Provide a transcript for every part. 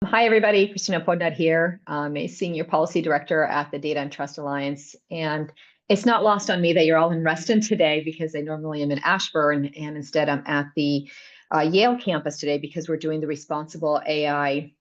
Hi, everybody. Kristina Podnar here. I'm a Senior Policy Director at the Data and Trust Alliance. And it's not lost on me that you're all in Reston today because I normally am in Ashburn. And instead, I'm at the Yale campus today because we're doing the Responsible AI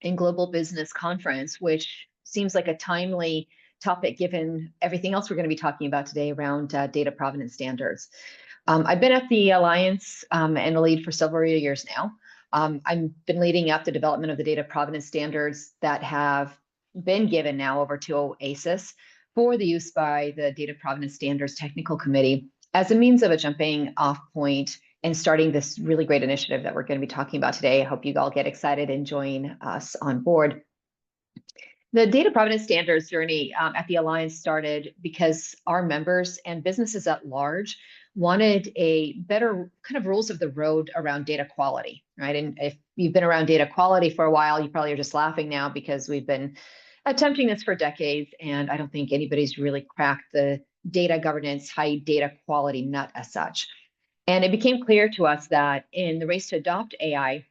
in Global Business Conference, which seems like a timely topic given everything else we're going to be talking about today around data provenance standards. I've been at the Alliance and the lead for several years now. I've been leading up the development of the data provenance standards that have been given now over to OASIS for the use by the Data Provenance Standards Technical Committee as a means of a jumping off point and starting this really great initiative that we're going to be talking about today. I hope you all get excited and join us on board. The data provenance standards journey at the Alliance started because our members and businesses at large wanted a better kind of rules of the road around data quality, right? And if you've been around data quality for a while, you probably are just laughing now because we've been attempting this for decades, and I don't think anybody's really cracked the data governance, high data quality nut as such. And it became clear to us that in the race to adopt AI,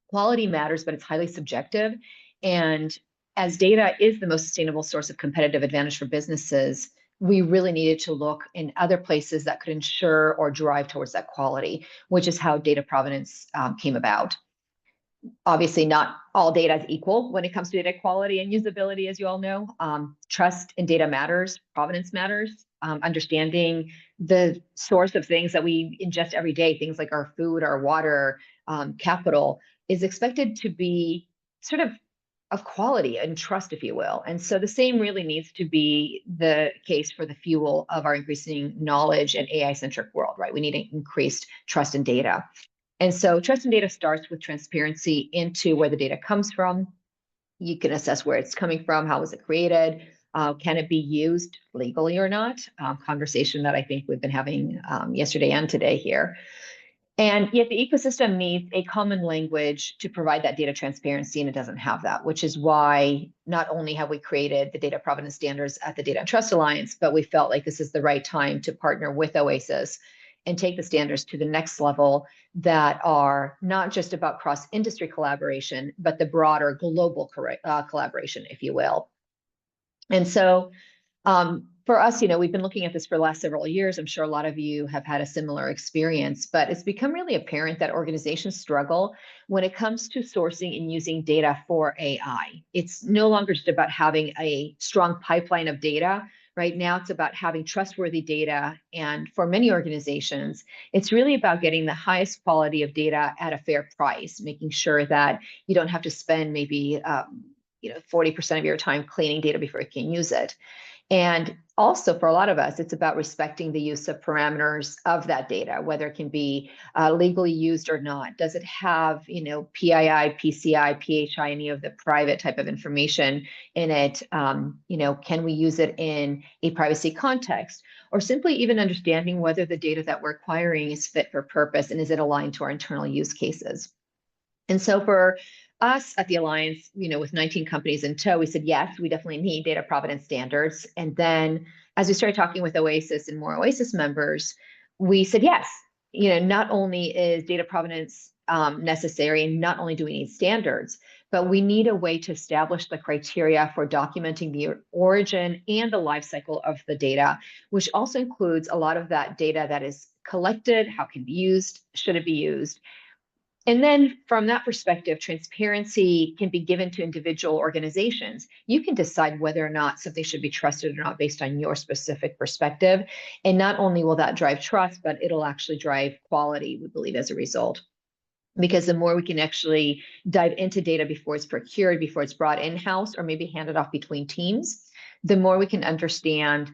quality matters, but it's highly subjective. And as data is the most sustainable source of competitive advantage for businesses, we really needed to look in other places that could ensure or drive towards that quality, which is how data provenance came about. Obviously, not all data is equal when it comes to data quality and usability, as you all know. Trust in data matters, provenance matters. Understanding the source of things that we ingest every day, things like our food, our water, capital, is expected to be sort of quality and trust, if you will. And so the same really needs to be the case for the fuel of our increasing knowledge and AI-centric world, right? We need increased trust in data. And so trust in data starts with transparency into where the data comes from. You can assess where it's coming from, how was it created, can it be used legally or not? Conversation that I think we've been having yesterday and today here. And yet the ecosystem needs a common language to provide that data transparency, and it doesn't have that, which is why not only have we created the data provenance standards at the Data and Trust Alliance, but we felt like this is the right time to partner with OASIS and take the standards to the next level that are not just about cross-industry collaboration, but the broader global collaboration, if you will. And so for us, we've been looking at this for the last several years. I'm sure a lot of you have had a similar experience, but it's become really apparent that organizations struggle when it comes to sourcing and using data for AI. It's no longer just about having a strong pipeline of data. Right now, it's about having trustworthy data. And for many organizations, it's really about getting the highest quality of data at a fair price, making sure that you don't have to spend maybe 40% of your time cleaning data before you can use it. And also for a lot of us, it's about respecting the use of parameters of that data, whether it can be legally used or not. Does it have, PII, PCI, PHI, any of the private type of information in it? Can we use it in a privacy context? Or simply even understanding whether the data that we're acquiring is fit for purpose and is it aligned to our internal use cases? And so for us at the Alliance, with 19 companies in tow, we said, yes, we definitely need data provenance standards. And then as we started talking with OASIS and more OASIS members, we said, yes, not only is data provenance necessary, and not only do we need standards, but we need a way to establish the criteria for documenting the origin and the life cycle of the data, which also includes a lot of that data that is collected, how it can be used, should it be used. And then from that perspective, transparency can be given to individual organizations. You can decide whether or not something should be trusted or not based on your specific perspective. And not only will that drive trust, but it'll actually drive quality, we believe, as a result. Because the more we can actually dive into data before it's procured, before it's brought in-house, or maybe handed off between teams, the more we can understand,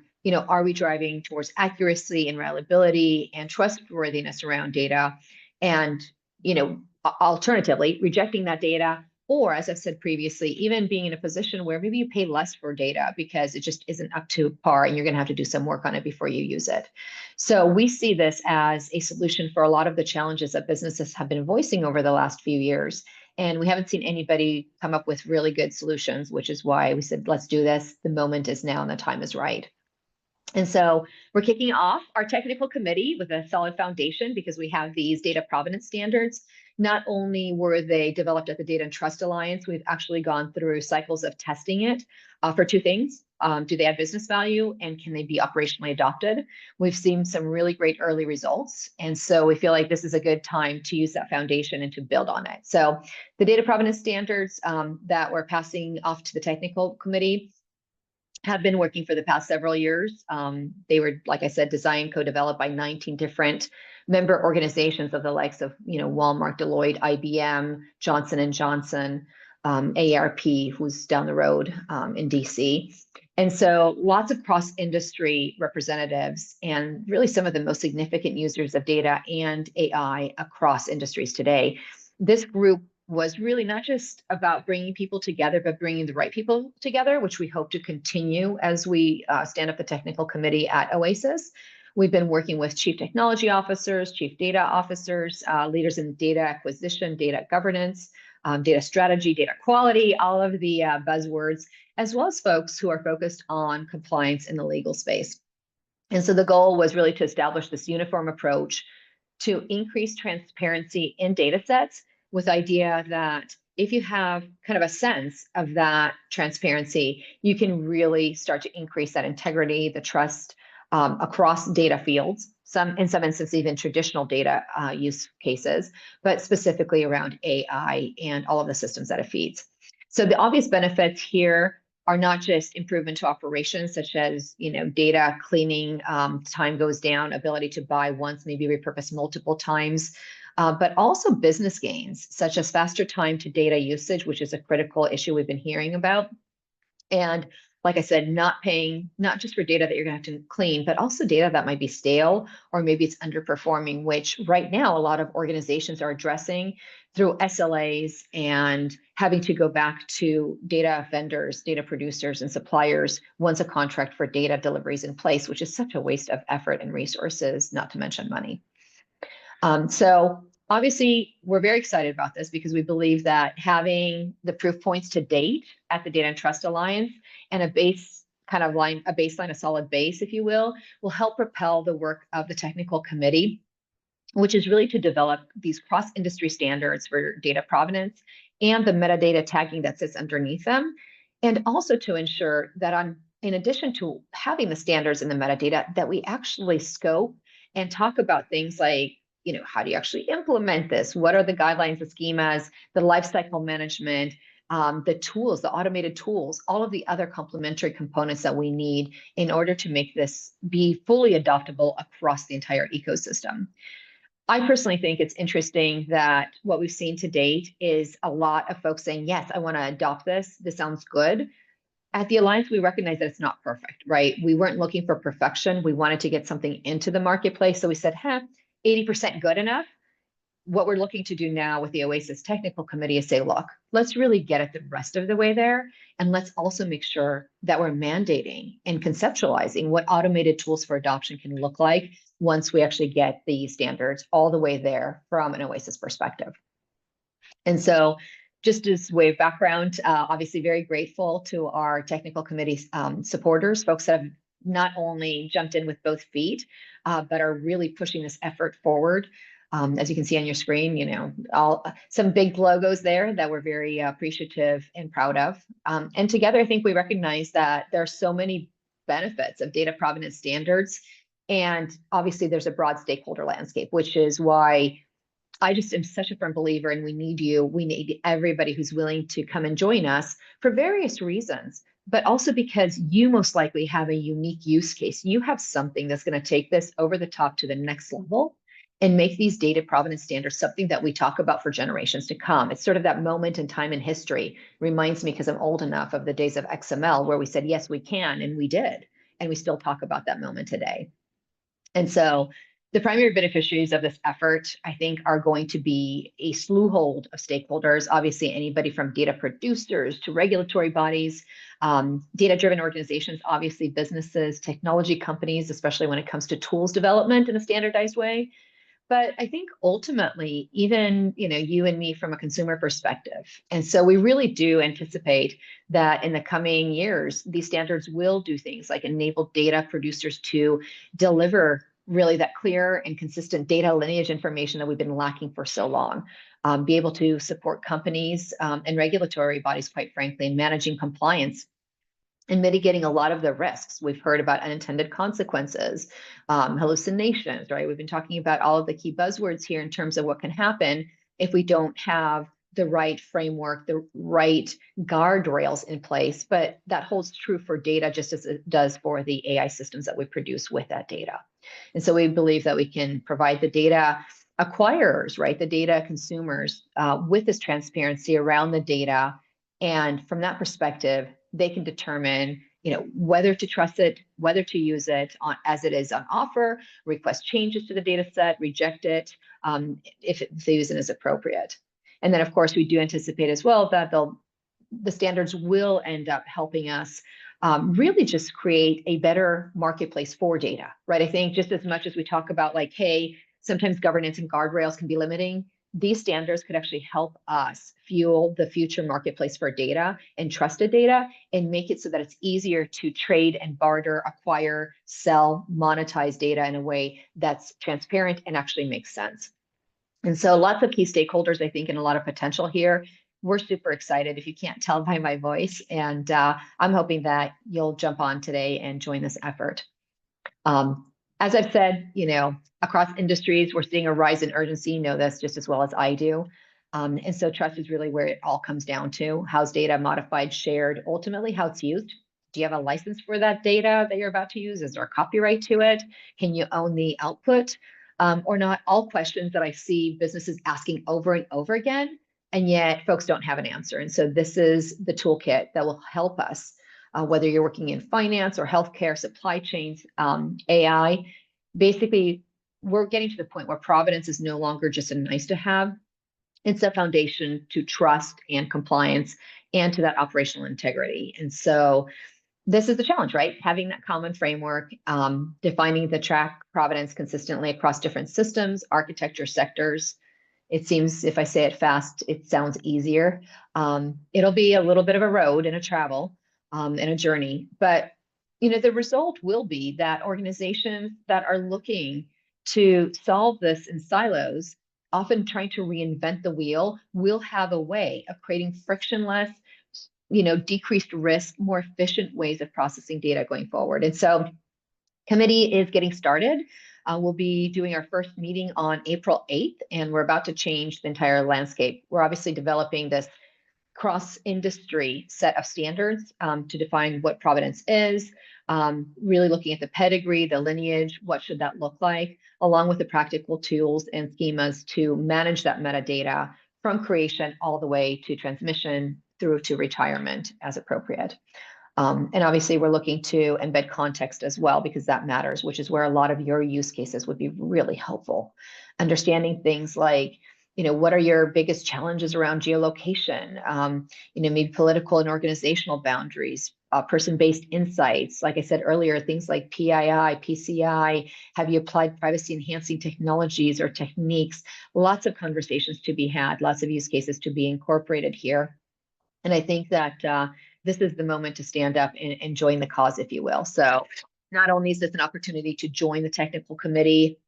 are we driving towards accuracy and reliability and trustworthiness around data? And alternatively, rejecting that data, or as I've said previously, even being in a position where maybe you pay less for data because it just isn't up to par and you're going to have to do some work on it before you use it. So we see this as a solution for a lot of the challenges that businesses have been voicing over the last few years. And we haven't seen anybody come up with really good solutions, which is why we said, let's do this. The moment is now and the time is right. And so we're kicking off our technical committee with a solid foundation because we have these data provenance standards. Not only were they developed at the Data and Trust Alliance, we've actually gone through cycles of testing it for two things. Do they add business value, and can they be operationally adopted? We've seen some really great early results. And so we feel like this is a good time to use that foundation and to build on it. So the data provenance standards that we're passing off to the technical committee have been working for the past several years. They were, like I said, designed, co-developed by 19 different member organizations of the likes of, Walmart, Deloitte, IBM, Johnson and Johnson, AARP, who's down the road in DC. And so lots of cross-industry representatives and really some of the most significant users of data and AI across industries today. This group was really not just about bringing people together, but bringing the right people together, which we hope to continue as we stand up the technical committee at Oasis. We've been working with chief technology officers, chief data officers, leaders in data acquisition, data governance, data strategy, data quality, all of the buzzwords, as well as folks who are focused on compliance in the legal space. And so the goal was really to establish this uniform approach to increase transparency in data sets, with the idea that if you have kind of a sense of that transparency, you can really start to increase that integrity, the trust across data fields, in some instances, even traditional data use cases, but specifically around AI and all of the systems that it feeds. So the obvious benefits here are not just improvement to operations, such as data cleaning, time goes down, ability to buy once, maybe repurpose multiple times, but also business gains, such as faster time to data usage, which is a critical issue we've been hearing about. And like I said, not paying, not just for data that you're going to have to clean, but also data that might be stale or maybe it's underperforming, which right now a lot of organizations are addressing through SLAs and having to go back to data vendors, data producers, and suppliers once a contract for data delivery is in place, which is such a waste of effort and resources, not to mention money. So obviously, we're very excited about this because we believe that having the proof points to date at the Data and Trust Alliance and a baseline, a solid base, if you will help propel the work of the technical committee, which is really to develop these cross-industry standards for data provenance and the metadata tagging that sits underneath them, and also to ensure that in addition to having the standards and the metadata, that we actually scope and talk about things like, how do you actually implement this? What are the guidelines, the schemas, the lifecycle management, the tools, the automated tools, all of the other complementary components that we need in order to make this be fully adoptable across the entire ecosystem. I personally think it's interesting that what we've seen to date is a lot of folks saying, yes, I want to adopt this. This sounds good. At the Alliance, we recognize that it's not perfect, right? We weren't looking for perfection. We wanted to get something into the marketplace. So we said, 80% good enough. What we're looking to do now with the Oasis Technical Committee is say, look, let's really get it the rest of the way there. And let's also make sure that we're mandating and conceptualizing what automated tools for adoption can look like once we actually get the standards all the way there from an Oasis perspective. And so just as way of background, obviously very grateful to our technical committee supporters, folks that have not only jumped in with both feet, but are really pushing this effort forward. As you can see on your screen, some big logos there that we're very appreciative and proud of. And together, I think we recognize that there are so many benefits of data provenance standards. And obviously, there's a broad stakeholder landscape, which is why I just am such a firm believer, and we need you. We need everybody who's willing to come and join us for various reasons, but also because you most likely have a unique use case. You have something that's going to take this over the top to the next level and make these data provenance standards something that we talk about for generations to come. It's sort of that moment in time in history. Reminds me, because I'm old enough, of the days of XML where we said, yes, we can, and we did. And we still talk about that moment today. And so the primary beneficiaries of this effort, I think, are going to be a slew hold of stakeholders, obviously anybody from data producers to regulatory bodies, data-driven organizations, obviously businesses, technology companies, especially when it comes to tools development in a standardized way, But I think ultimately, even, you and me from a consumer perspective. And so we really do anticipate that in the coming years, these standards will do things like enable data producers to deliver really that clear and consistent data lineage information that we've been lacking for so long. Be able to support companies and regulatory bodies, quite frankly, in managing compliance and mitigating a lot of the risks. We've heard about unintended consequences, hallucinations, right? We've been talking about all of the key buzzwords here in terms of what can happen if we don't have the right framework, the right guardrails in place. But that holds true for data just as it does for the AI systems that we produce with that data. And so we believe that we can provide the data acquirers, right, the data consumers with this transparency around the data. And from that perspective, they can determine, whether to trust it, whether to use it as it is on offer, request changes to the data set, reject it if the using is appropriate. And then, of course, we do anticipate as well that the standards will end up helping us really just create a better marketplace for data, right? I think just as much as we talk about like, hey, sometimes governance and guardrails can be limiting, these standards could actually help us fuel the future marketplace for data and trusted data and make it so that it's easier to trade and barter, acquire, sell, monetize data in a way that's transparent and actually makes sense. And so lots of key stakeholders, I think, and a lot of potential here. We're super excited if you can't tell by my voice. And I'm hoping that you'll jump on today and join this effort. As I've said, across industries, we're seeing a rise in urgency. You know this just as well as I do. And so trust is really where it all comes down to. How's data modified, shared, ultimately how it's used? Do you have a license for that data that you're about to use? Is there a copyright to it? Can you own the output? Or not? All questions that I see businesses asking over and over again, and yet folks don't have an answer. And so this is the toolkit that will help us, whether you're working in finance or healthcare, supply chains, AI. Basically, we're getting to the point where provenance is no longer just a nice to have. It's a foundation to trust and compliance and to that operational integrity. And so this is the challenge, right? Having that common framework, defining the track provenance consistently across different systems, architecture sectors. It seems, if I say it fast, it sounds easier. It'll be a little bit of a road and a travel and a journey, but the result will be that organizations that are looking to solve this in silos, often trying to reinvent the wheel, will have a way of creating frictionless, decreased risk, more efficient ways of processing data going forward. And so committee is getting started. We'll be doing our first meeting on April 8th, and we're about to change the entire landscape. We're obviously developing this cross-industry set of standards to define what provenance is, really looking at the pedigree, the lineage, what should that look like, along with the practical tools and schemas to manage that metadata from creation all the way to transmission through to retirement as appropriate. And obviously, we're looking to embed context as well, because that matters, which is where a lot of your use cases would be really helpful. Understanding things like, what are your biggest challenges around geolocation? Maybe political and organizational boundaries, person-based insights. Like I said earlier, things like PII, PCI. Have you applied privacy-enhancing technologies or techniques? Lots of conversations to be had, lots of use cases to be incorporated here. And I think that this is the moment to stand up and join the cause, if you will. So not only is this an opportunity to join the technical committee,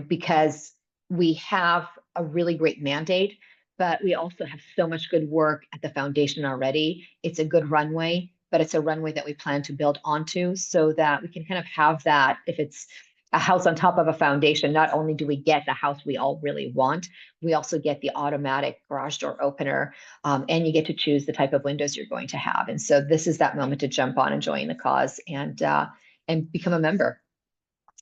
because we have a really great mandate, but we also have so much good work at the foundation already. It's a good runway, but it's a runway that we plan to build onto so that we can kind of have that, if it's a house on top of a foundation, not only do we get the house we all really want, we also get the automatic garage door opener, and you get to choose the type of windows you're going to have. And so this is that moment to jump on and join the cause and become a member.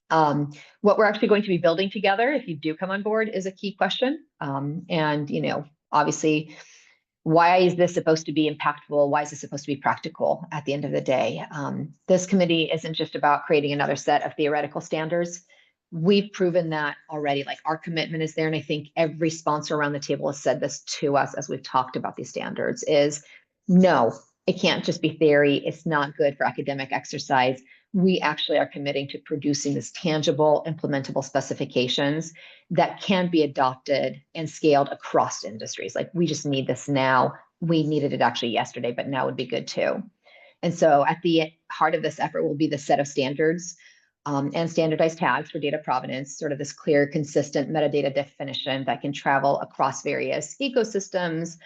What we're actually going to be building together, if you do come on board, is a key question. Obviously, why is this supposed to be impactful? Why is this supposed to be practical at the end of the day? This committee isn't just about creating another set of theoretical standards. We've proven that already. Like, our commitment is there. And I think every sponsor around the table has said this to us as we've talked about these standards is, no, it can't just be theory. It's not good for academic exercise. we actually are committing to producing this tangible, implementable specifications that can be adopted and scaled across industries. Like, we just need this now. We needed it actually yesterday, but now would be good too. And so at the heart of this effort will be the set of standards and standardized tags for data provenance, sort of this clear, consistent metadata definition that can travel across various ecosystems,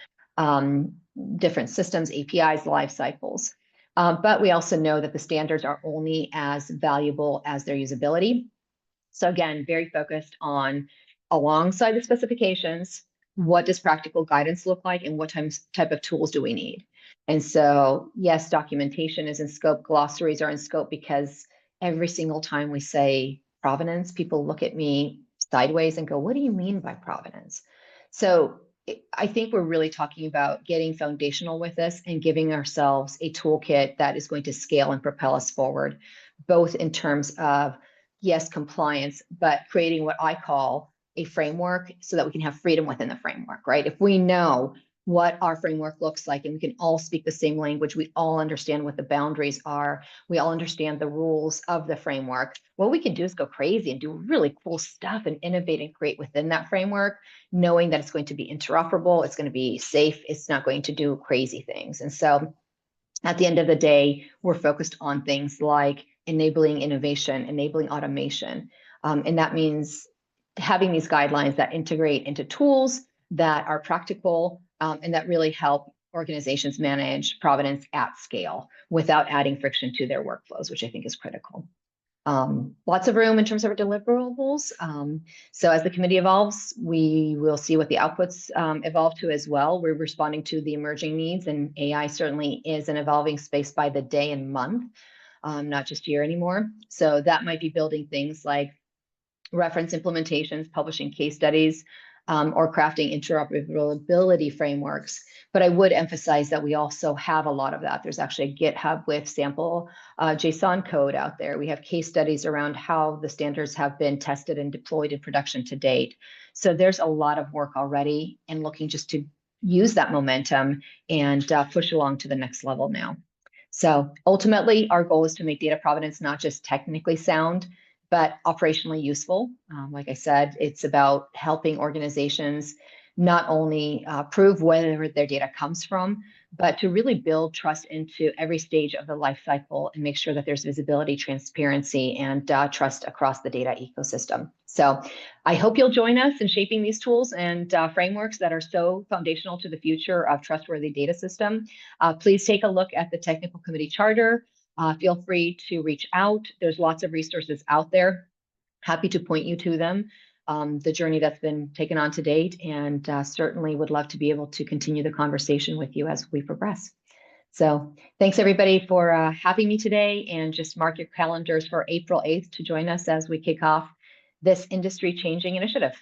different systems, APIs, life cycles. But we also know that the standards are only as valuable as their usability. So again, very focused on, alongside the specifications, what does practical guidance look like and what type of tools do we need? And so, yes, documentation is in scope, glossaries are in scope, because every single time we say provenance, people look at me sideways and go, what do you mean by provenance? So I think we're really talking about getting foundational with this and giving ourselves a toolkit that is going to scale and propel us forward, both in terms of, yes, compliance, but creating what I call a framework so that we can have freedom within the framework, right? If we know what our framework looks like and we can all speak the same language, we all understand what the boundaries are, we all understand the rules of the framework, what we can do is go crazy and do really cool stuff and innovate and create within that framework, knowing that it's going to be interoperable, it's going to be safe, it's not going to do crazy things. And so at the end of the day, we're focused on things like enabling innovation, enabling automation. And that means having these guidelines that integrate into tools that are practical and that really help organizations manage provenance at scale without adding friction to their workflows, which I think is critical. Lots of room in terms of our deliverables. So as the committee evolves, we will see what the outputs evolve to as well. We're responding to the emerging needs, and AI certainly is an evolving space by the day and month, not just year anymore. So that might be building things like reference implementations, publishing case studies, or crafting interoperability frameworks. But I would emphasize that we also have a lot of that. There's actually a GitHub with sample JSON code out there. We have case studies around how the standards have been tested and deployed in production to date. So there's a lot of work already, and looking just to use that momentum and push along to the next level now. So ultimately, our goal is to make data provenance not just technically sound, but operationally useful. Like I said, it's about helping organizations not only prove where their data comes from, but to really build trust into every stage of the life cycle and make sure that there's visibility, transparency, and trust across the data ecosystem. So I hope you'll join us in shaping these tools and frameworks that are so foundational to the future of trustworthy data system. Please take a look at the Technical Committee Charter. Feel free to reach out. There's lots of resources out there. Happy to point you to them, the journey that's been taken on to date, and certainly would love to be able to continue the conversation with you as we progress. So thanks everybody for having me today, and just mark your calendars for April 8th to join us as we kick off this industry-changing initiative.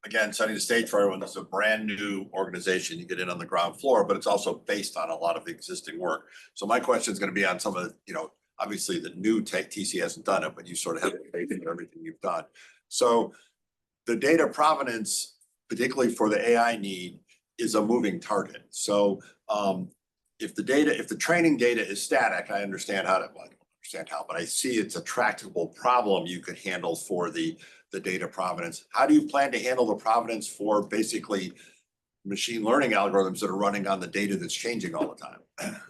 Again, setting the stage for everyone, this is a brand new organization. You get in on the ground floor, but it's also based on a lot of the existing work. So my question is going to be on some of the, obviously the new tech. TC hasn't done it, but you sort of have faith in everything you've done. So the data provenance, particularly for the AI need, is a moving target. So if the training data is static, I understand how to, well, I don't understand how, but I see it's a tractable problem you could handle for the data provenance. How do you plan to handle the provenance for basically machine learning algorithms that are running on the data that's changing all the time?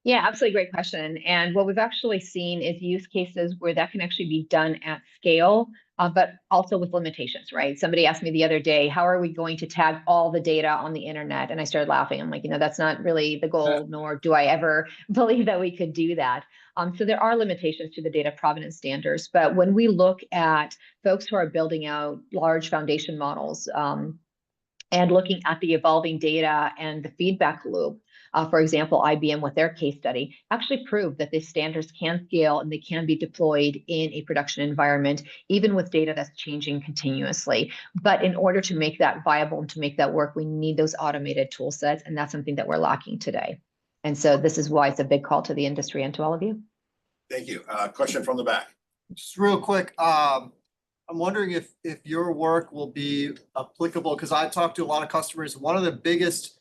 Yeah, absolutely great question. And what we've actually seen is use cases where that can actually be done at scale, but also with limitations, right? Somebody asked me the other day, how are we going to tag all the data on the internet? And I started laughing. I'm like, that's not really the goal, nor do I ever believe that we could do that. So there are limitations to the data provenance standards. But when we look at folks who are building out large foundation models and looking at the evolving data and the feedback loop, for example, IBM with their case study actually proved that these standards can scale and they can be deployed in a production environment, even with data that's changing continuously. But in order to make that viable and to make that work, we need those automated tool sets, and that's something that we're lacking today. And so this is why it's a big call to the industry and to all of you. Thank you. Question from the back. Just real quick, I'm wondering if your work will be applicable, because I talked to a lot of customers. One of the biggest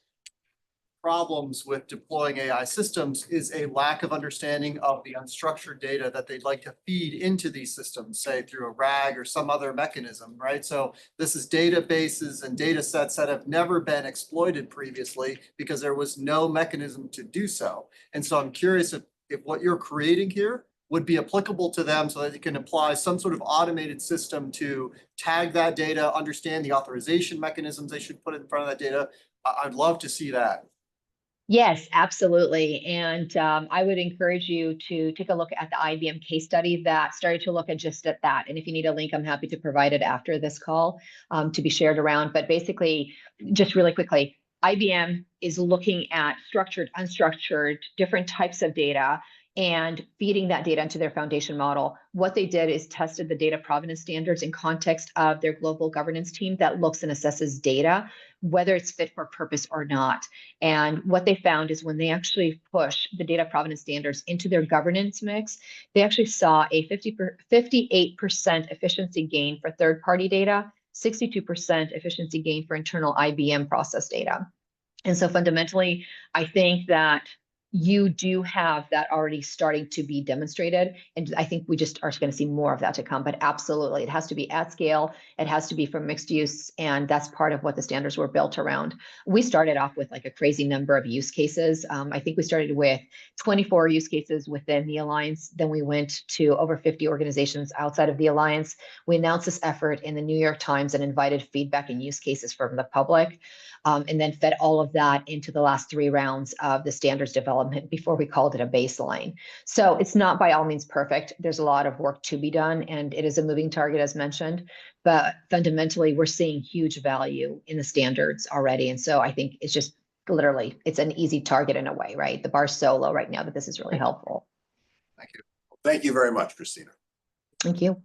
problems with deploying AI systems is a lack of understanding of the unstructured data that they'd like to feed into these systems, say through a RAG or some other mechanism, right? So this is databases and data sets that have never been exploited previously because there was no mechanism to do so. And so I'm curious if what you're creating here would be applicable to them so that they can apply some sort of automated system to tag that data, understand the authorization mechanisms they should put in front of that data. I'd love to see that. Yes, absolutely. And I would encourage you to take a look at the IBM case study that started to look at just at that. And if you need a link, I'm happy to provide it after this call to be shared around. But basically, just really quickly, IBM is looking at structured, unstructured, different types of data and feeding that data into their foundation model. What they did is tested the data provenance standards in context of their global governance team that looks and assesses data, whether it's fit for purpose or not. And what they found is when they actually push the data provenance standards into their governance mix, they actually saw a 58% efficiency gain for third-party data, 62% efficiency gain for internal IBM process data. And so fundamentally, I think that you do have that already starting to be demonstrated. And I think we just are going to see more of that to come. But absolutely, it has to be at scale. It has to be for mixed use. And that's part of what the standards were built around. We started off with like a crazy number of use cases. I think we started with 24 use cases within the Alliance. Then we went to over 50 organizations outside of the Alliance. We announced this effort in the New York Times and invited feedback and use cases from the public. And then fed all of that into the last 3 rounds of the standards development before we called it a baseline. So it's not by all means perfect. There's a lot of work to be done, and it is a moving target, as mentioned. But fundamentally, we're seeing huge value in the standards already. And so I think it's just literally, it's an easy target in a way, right? The bar's so low right now that this is really helpful. Thank you. Thank you very much, Kristina. Thank you.